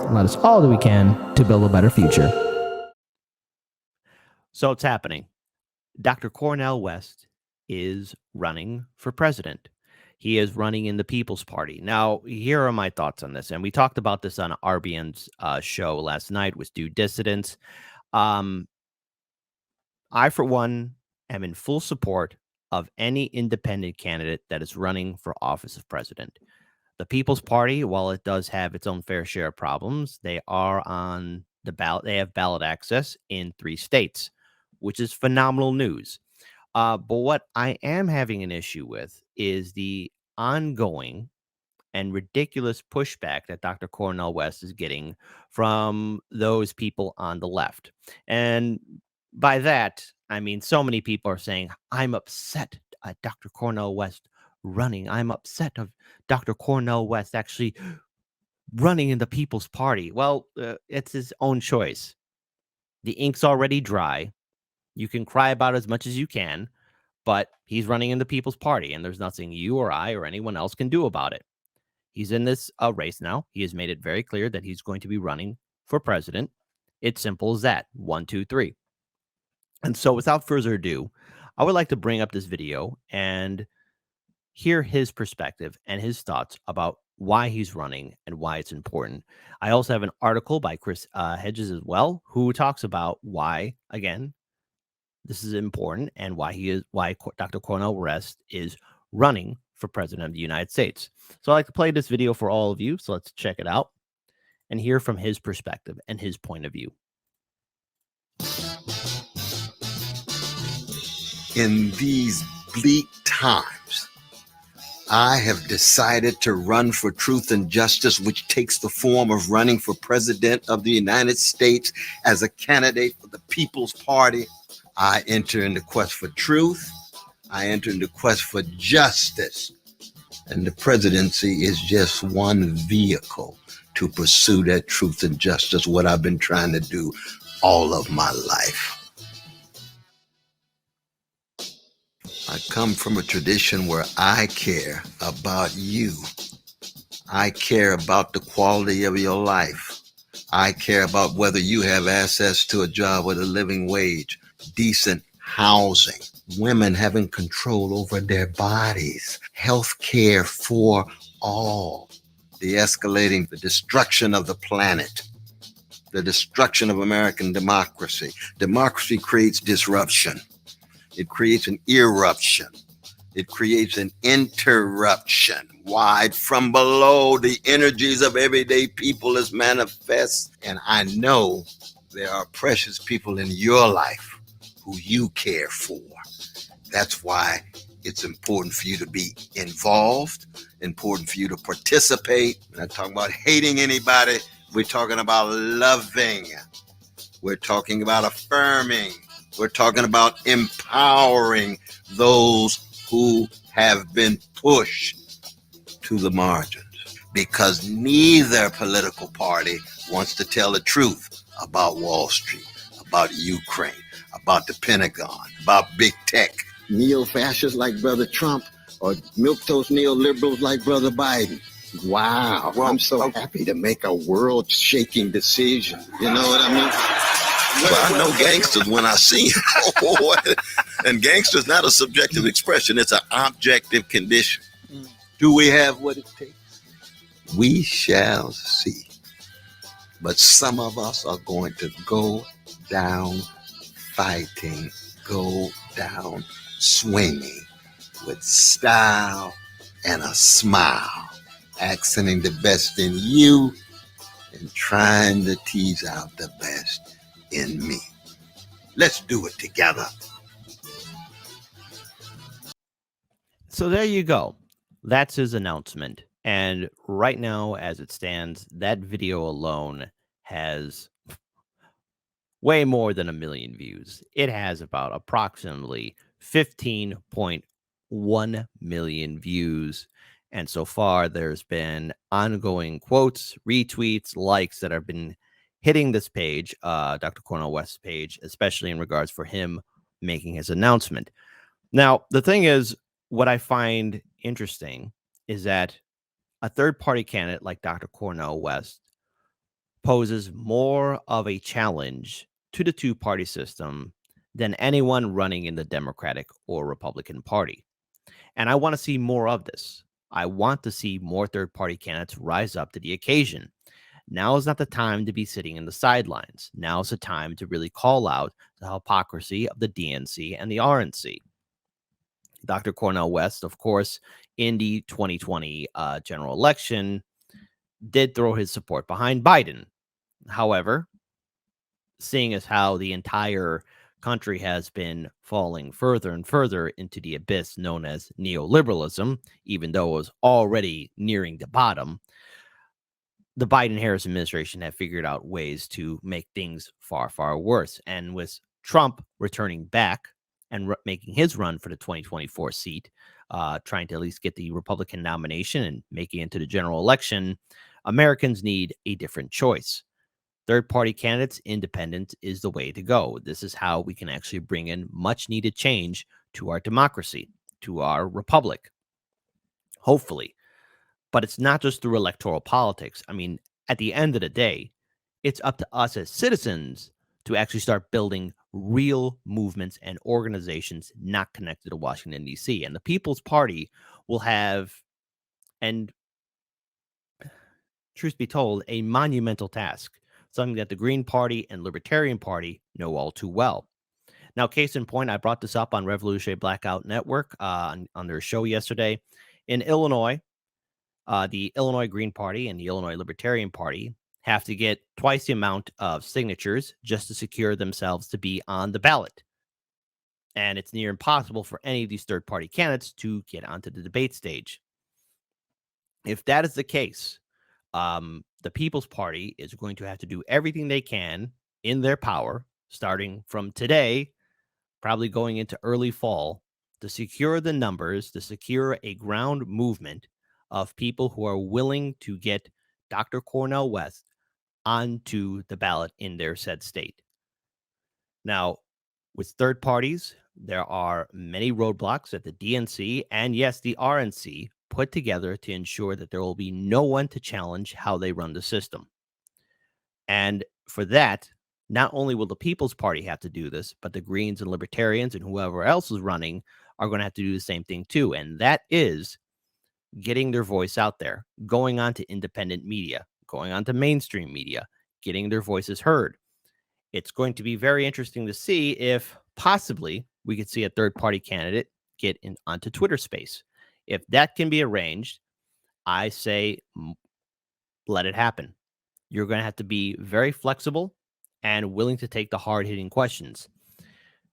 and let us all do we can to build a better future. So it's happening. Dr. Cornel West is running for president. He is running in the People's Party. Now, here are my thoughts on this. And we talked about this on RBN's show last night with Due Dissidents. I, for one, am in full support of any independent candidate that is running for office of president. The People's Party, while it does have its own fair share of problems, they are on the ballot. They have ballot access in 3 states, which is phenomenal news. But what I am having an issue with is the ongoing and ridiculous pushback that Dr. Cornel West is getting from those people on the left. And by that, I mean, so many people are saying, I'm upset at Dr. Cornel West running. I'm upset of Dr. Cornel West actually running in the People's Party. Well, it's his own choice. The ink's already dry. You can cry about it as much as you can, but he's running in the People's Party, and there's nothing you or I or anyone else can do about it. He's in this race now. He has made it very clear that he's going to be running for president. It's simple as that. 1, 2, 3. And so without further ado, I would like to bring up this video and hear his perspective and his thoughts about why he's running and why it's important. I also have an article by Chris Hedges as well, who talks about why, again, this is important and why Dr. Cornel West is running for president of the United States. So I'd like to play this video for all of you. So let's check it out and hear from his perspective and his point of view. In these bleak times, I have decided to run for truth and justice, which takes the form of running for president of the United States as a candidate for the People's Party. I enter into quest for truth. I enter into quest for justice. And the presidency is just one vehicle to pursue that truth and justice, what I've been trying to do all of my life. I come from a tradition where I care about you. I care about the quality of your life. I care about whether you have access to a job with a living wage, decent housing, women having control over their bodies, health care for all, de-escalating the destruction of the planet, the destruction of American democracy. Democracy creates disruption. It creates an eruption. It creates an interruption. Wide from below, the energies of everyday people is manifest. And I know there are precious people in your life who you care for. That's why it's important for you to be involved, important for you to participate. We're not talking about hating anybody. We're talking about loving. We're talking about affirming. We're talking about empowering those who have been pushed to the margins, because neither political party wants to tell the truth about Wall Street, about Ukraine, about the Pentagon, about big tech. Neo-fascists like Brother Trump or milquetoast neoliberals like Brother Biden. Wow, well, I'm so happy to make a world-shaking decision. You know what I mean? Well, I know gangsters when I see them. And gangster's not a subjective expression. It's an objective condition. Do we have what it takes? We shall see. But some of us are going to go down fighting, go down swinging with style and a smile, accenting the best in you and trying to tease out the best in me. Let's do it together. So there you go. That's his announcement. And right now, as it stands, that video alone has way more than 1 million views. It has about approximately 15.1 million views. And so far, there's been ongoing quotes, retweets, likes that have been hitting this page, Dr. Cornel West's page, especially in regards for him making his announcement. Now, the thing is, what I find interesting is that a third-party candidate like Dr. Cornel West poses more of a challenge to the two-party system than anyone running in the Democratic or Republican Party. And I want to see more of this. I want to see more third-party candidates rise up to the occasion. Now is not the time to be sitting in the sidelines. Now is the time to really call out the hypocrisy of the DNC and the RNC. Dr. Cornel West, of course, in the 2020 general election, did throw his support behind Biden. However, seeing as how the entire country has been falling further and further into the abyss known as neoliberalism, even though it was already nearing the bottom, the Biden-Harris administration have figured out ways to make things far, far worse. And with Trump returning back and making his run for the 2024 seat, trying to at least get the Republican nomination and making it into the general election, Americans need a different choice. Third-party candidates, independent is the way to go. This is how we can actually bring in much-needed change to our democracy, to our republic, hopefully. But it's not just through electoral politics. I mean, at the end of the day, it's up to us as citizens to actually start building real movements and organizations not connected to Washington, D.C. And the People's Party will have, and truth be told, a monumental task, something that the Green Party and Libertarian Party know all too well. Now, case in point, I brought this up on Revolutionary Blackout Network on their show yesterday. In Illinois, the Illinois Green Party and the Illinois Libertarian Party have to get twice the amount of signatures just to secure themselves to be on the ballot. And it's near impossible for any of these third-party candidates to get onto the debate stage. If that is the case, the People's Party is going to have to do everything they can in their power, starting from today, probably going into early fall, to secure the numbers, to secure a ground movement of people who are willing to get Dr. Cornel West onto the ballot in their said state. Now, with third parties, there are many roadblocks that the DNC and, yes, the RNC put together to ensure that there will be no one to challenge how they run the system. And for that, not only will the People's Party have to do this, but the Greens and Libertarians and whoever else is running are going to have to do the same thing too. And that is getting their voice out there, going on to independent media, going on to mainstream media, getting their voices heard. It's going to be very interesting to see if possibly we could see a third-party candidate get onto Twitter Space. If that can be arranged, I say let it happen. You're going to have to be very flexible and willing to take the hard-hitting questions.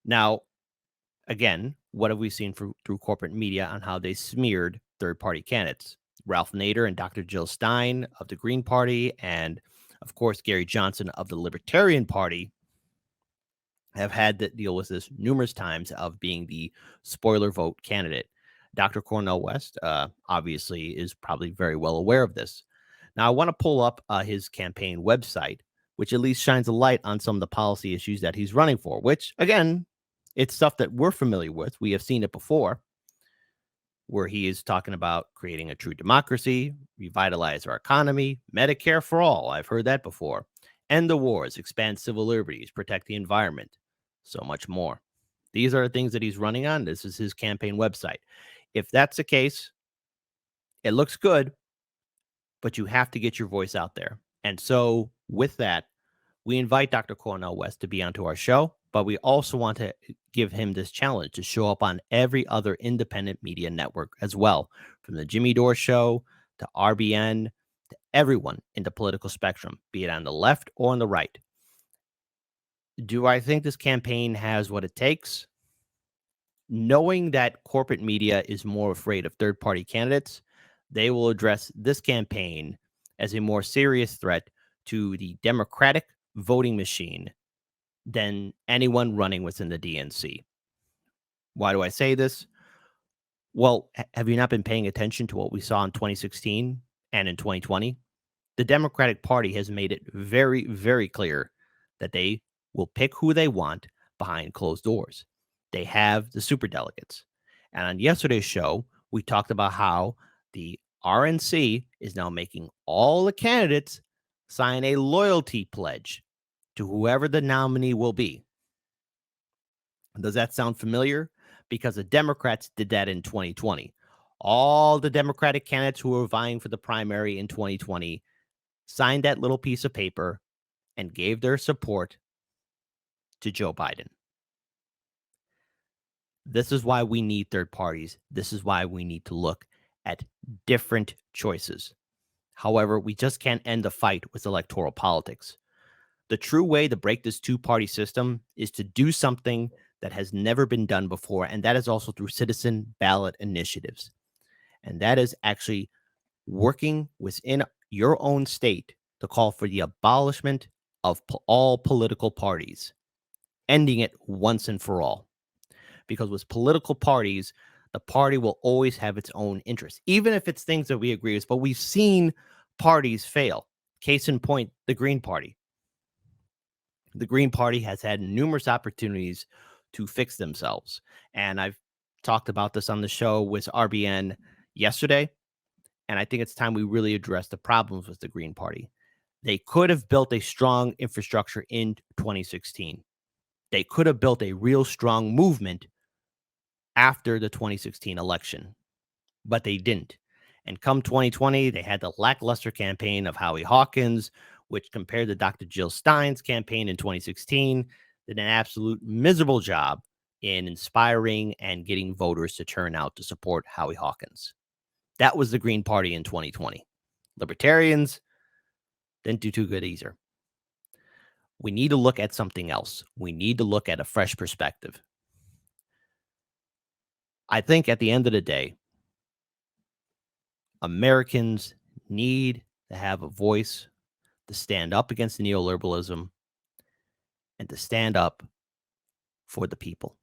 Now, again, what have we seen through corporate media on how they smeared third-party candidates? Ralph Nader and Dr. Jill Stein of the Green Party and, of course, Gary Johnson of the Libertarian Party have had to deal with this numerous times of being the spoiler vote candidate. Dr. Cornel West, obviously, is probably very well aware of this. Now, I want to pull up his campaign website, which at least shines a light on some of the policy issues that he's running for, which, again, it's stuff that we're familiar with. We have seen it before, where he is talking about creating a true democracy, revitalize our economy, Medicare for all. I've heard that before. End the wars, expand civil liberties, protect the environment, so much more. These are the things that he's running on. This is his campaign website. If that's the case, it looks good, but you have to get your voice out there. And so with that, we invite Dr. Cornel West to be onto our show, but we also want to give him this challenge to show up on every other independent media network as well, from the Jimmy Dore Show to RBN to everyone in the political spectrum, be it on the left or on the right. Do I think this campaign has what it takes? Knowing that corporate media is more afraid of third-party candidates, they will address this campaign as a more serious threat to the Democratic voting machine than anyone running within the DNC. Why do I say this? Well, have you not been paying attention to what we saw in 2016 and in 2020? The Democratic Party has made it very, very clear that they will pick who they want behind closed doors. They have the superdelegates. And on yesterday's show, we talked about how the RNC is now making all the candidates sign a loyalty pledge to whoever the nominee will be. Does that sound familiar? Because the Democrats did that in 2020. All the Democratic candidates who were vying for the primary in 2020 signed that little piece of paper and gave their support to Joe Biden. This is why we need third parties. This is why we need to look at different choices. However, we just can't end the fight with electoral politics. The true way to break this two-party system is to do something that has never been done before, and that is also through citizen ballot initiatives. And that is actually working within your own state to call for the abolishment of all political parties, ending it once and for all. Because with political parties, the party will always have its own interests, even if it's things that we agree with. But we've seen parties fail. Case in point, the Green Party. The Green Party has had numerous opportunities to fix themselves. And I've talked about this on the show with RBN yesterday. And I think it's time we really address the problems with the Green Party. They could have built a strong infrastructure in 2016. They could have built a real strong movement after the 2016 election, but they didn't. And come 2020, they had the lackluster campaign of Howie Hawkins, which compared to Dr. Jill Stein's campaign in 2016, did an absolute miserable job in inspiring and getting voters to turn out to support Howie Hawkins. That was the Green Party in 2020. Libertarians didn't do too good either. We need to look at something else. We need to look at a fresh perspective. I think at the end of the day, Americans need to have a voice to stand up against neoliberalism and to stand up for the people.